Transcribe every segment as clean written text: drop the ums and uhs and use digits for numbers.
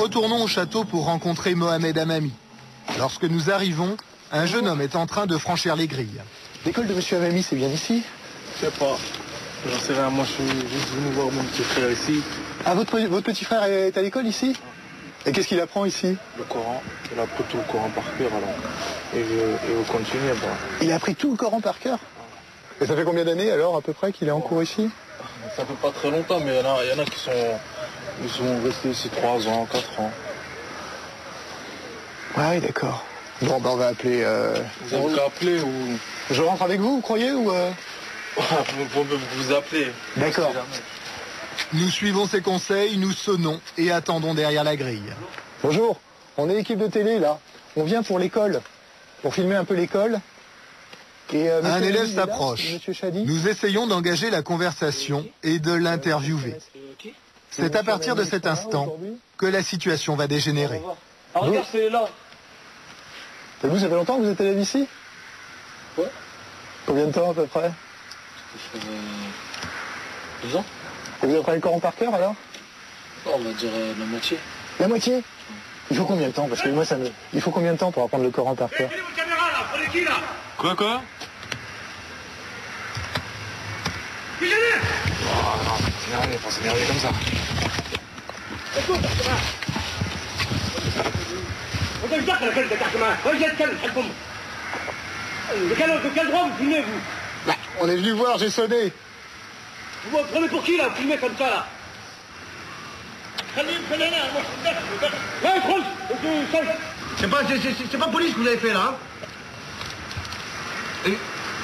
retournons au château pour rencontrer Mohamed Hamami. Lorsque nous arrivons, un jeune homme est en train de franchir les grilles. L'école de Monsieur Hamami, c'est bien ici? Je sais pas. J'en sais rien, moi je suis juste venu voir mon petit frère ici. Ah, votre petit frère est à l'école ici? Et qu'est-ce qu'il apprend ici? Le Coran. Il a appris tout le Coran par cœur alors. Et il veut continuer. Bah. Il a appris tout le Coran par cœur? Et ça fait combien d'années alors à peu près qu'il est en cours ici? Ça fait pas très longtemps, mais il y en a qui sont restés ici 3 ans, 4 ans. Ouais, d'accord. Bon, ben on va appeler... Vous avez qu'à appeler ou... Je rentre avec vous croyez, ou... Vous appelez. D'accord. Nous suivons ses conseils, nous sonnons et attendons derrière la grille. Bonjour, on est l'équipe de télé là. On vient pour l'école, pour filmer un peu l'école. Et un élève s'approche. Chadi. Nous essayons d'engager la conversation et de l'interviewer. C'est à partir de cet instant que la situation va dégénérer. Ah, regarde, c'est là. Et vous, ça fait longtemps que vous êtes élève ici? Ouais. Combien de temps à peu près? 2 ans. Et vous apprenez le Coran par cœur alors? On va dire la moitié. La moitié? Il faut combien de temps? Parce que moi, il faut combien de temps pour apprendre le Coran par cœur? Quelle est votre caméra là? Prenez qui là? Quoi Qui j'ai vu? Oh non, faut s'énerver comme ça. écoute, regarde ça, la gueule de carte main. Regarde quel de quel droit vous filmez vous? Bah, on est venu voir, j'ai sonné. Vous me prenez pour qui là? Vous filmez comme ça là? Prenez là, ouais, c'est pas police que vous avez fait là, hein? Et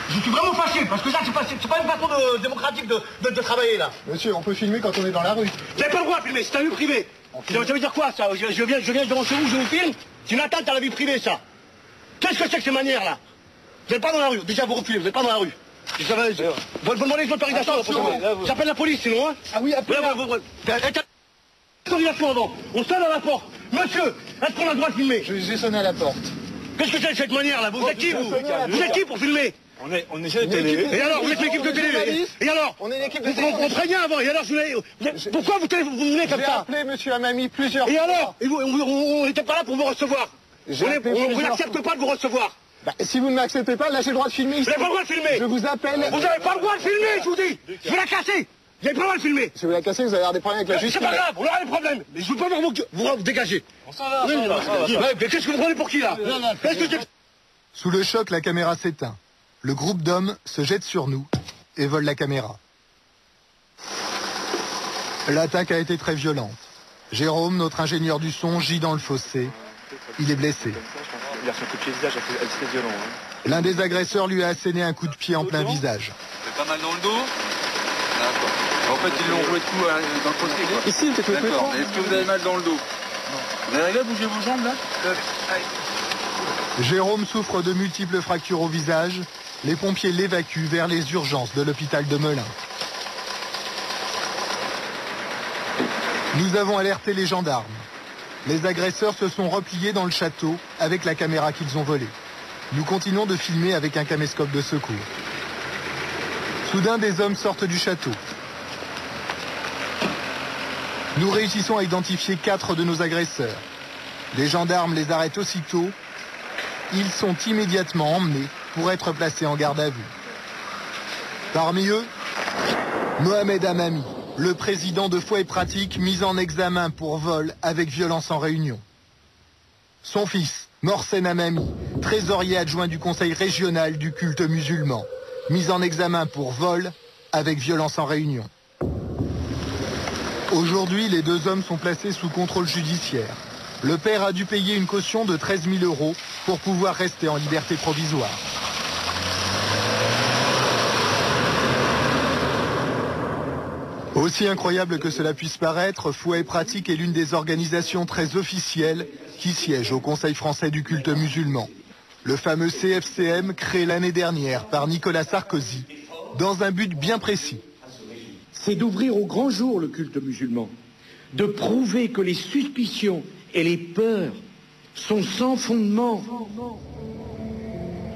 je suis vraiment fâché, parce que ça, c'est pas une façon démocratique de travailler, là. Monsieur, on peut filmer quand on est dans la rue. Vous n'avez pas le droit de filmer, c'est un vie privée. Ça veut dire quoi, ça? Je viens devant chez vous, je vous filme. C'est une atteinte à la vie privée, ça. Qu'est-ce que c'est que ces manières-là? Vous n'êtes pas dans la rue, déjà vous refilez, vous n'êtes pas dans la rue. Vous demandez des autorisations, j'appelle la police, sinon, hein? Ah oui, appelez. Autorisation avant, on sonne à la porte. Monsieur, est-ce qu'on a le droit de filmer? J'ai sonné à la porte. Qu'est-ce que c'est cette manière-là? Vous êtes qui, vous? Vous êtes qui pour filmer? On est une télé. Et alors, vous êtes l'équipe de télé? Et alors? On est une équipe de Vous télé. on prévient avant, et alors, pourquoi vous venez comme J'ai ça? appelé Monsieur Hamami plusieurs fois. Et alors? On n'était pas là pour vous recevoir. J'ai appelé On plusieurs n'accepte fois. pas de vous recevoir. Bah, si vous ne m'acceptez pas, là j'ai le droit de filmer. Vous n'avez pas le droit de filmer. Je vous appelle. Vous n'avez pas le droit de filmer, je vous dis. Je vais la casser. Vous n'avez pas le droit de filmer. Si vous la cassez, vous allez avoir des problèmes avec la justice. C'est pas grave, on aura des problèmes. Mais je veux pas voir vous dégager. On s'en va. Mais qu'est-ce que vous prenez pour qui, là? Qu'est-ce que c'est? Sous le choc, la caméra s'éteint. Le groupe d'hommes se jette sur nous et vole la caméra. L'attaque a été très violente. Jérôme, notre ingénieur du son, gît dans le fossé. Il est blessé. Il a son coup de pied visage, elle très violent. L'un des agresseurs lui a asséné un coup de pied en plein visage. Pas mal dans le dos. D'accord. En fait, ils l'ont joué de coup dans le fossé, quoi. Ici, c'est tout. D'accord. Est-ce que vous avez mal dans le dos? Non. Vous avez réglé à bouger vos jambes, là? Jérôme souffre de multiples fractures au visage. Les pompiers l'évacuent vers les urgences de l'hôpital de Melun. Nous avons alerté les gendarmes. Les agresseurs se sont repliés dans le château avec la caméra qu'ils ont volée. Nous continuons de filmer avec un caméscope de secours. Soudain, des hommes sortent du château. Nous réussissons à identifier 4 de nos agresseurs. Les gendarmes les arrêtent aussitôt. Ils sont immédiatement emmenés pour être placés en garde à vue. Parmi eux, Mohamed Hamami, le président de Foi et Pratique, mis en examen pour vol avec violence en réunion. Son fils, Morsen Hamami, trésorier adjoint du conseil régional du culte musulman, mis en examen pour vol avec violence en réunion. Aujourd'hui, les 2 hommes sont placés sous contrôle judiciaire. Le père a dû payer une caution de 13 000 € pour pouvoir rester en liberté provisoire. Aussi incroyable que cela puisse paraître, Foi et Pratique est l'une des organisations très officielles qui siège au Conseil français du culte musulman. Le fameux CFCM créé l'année dernière par Nicolas Sarkozy dans un but bien précis. C'est d'ouvrir au grand jour le culte musulman, de prouver que les suspicions et les peurs sont sans fondement.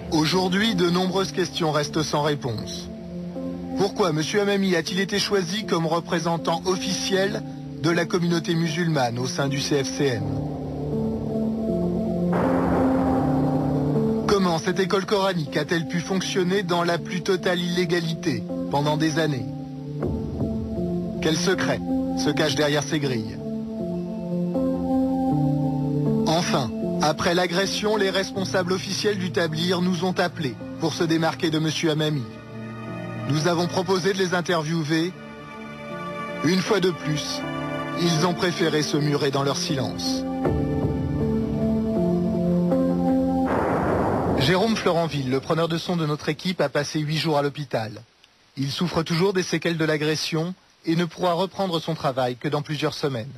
Aujourd'hui, de nombreuses questions restent sans réponse. Pourquoi M. Hamami a-t-il été choisi comme représentant officiel de la communauté musulmane au sein du CFCM. Comment cette école coranique a-t-elle pu fonctionner dans la plus totale illégalité pendant des années? Quel secret se cache derrière ces grilles? Enfin, après l'agression, les responsables officiels du Tablir nous ont appelés pour se démarquer de M. Hamami. Nous avons proposé de les interviewer. Une fois de plus, ils ont préféré se murer dans leur silence. Jérôme Florenville, le preneur de son de notre équipe, a passé 8 jours à l'hôpital. Il souffre toujours des séquelles de l'agression et ne pourra reprendre son travail que dans plusieurs semaines.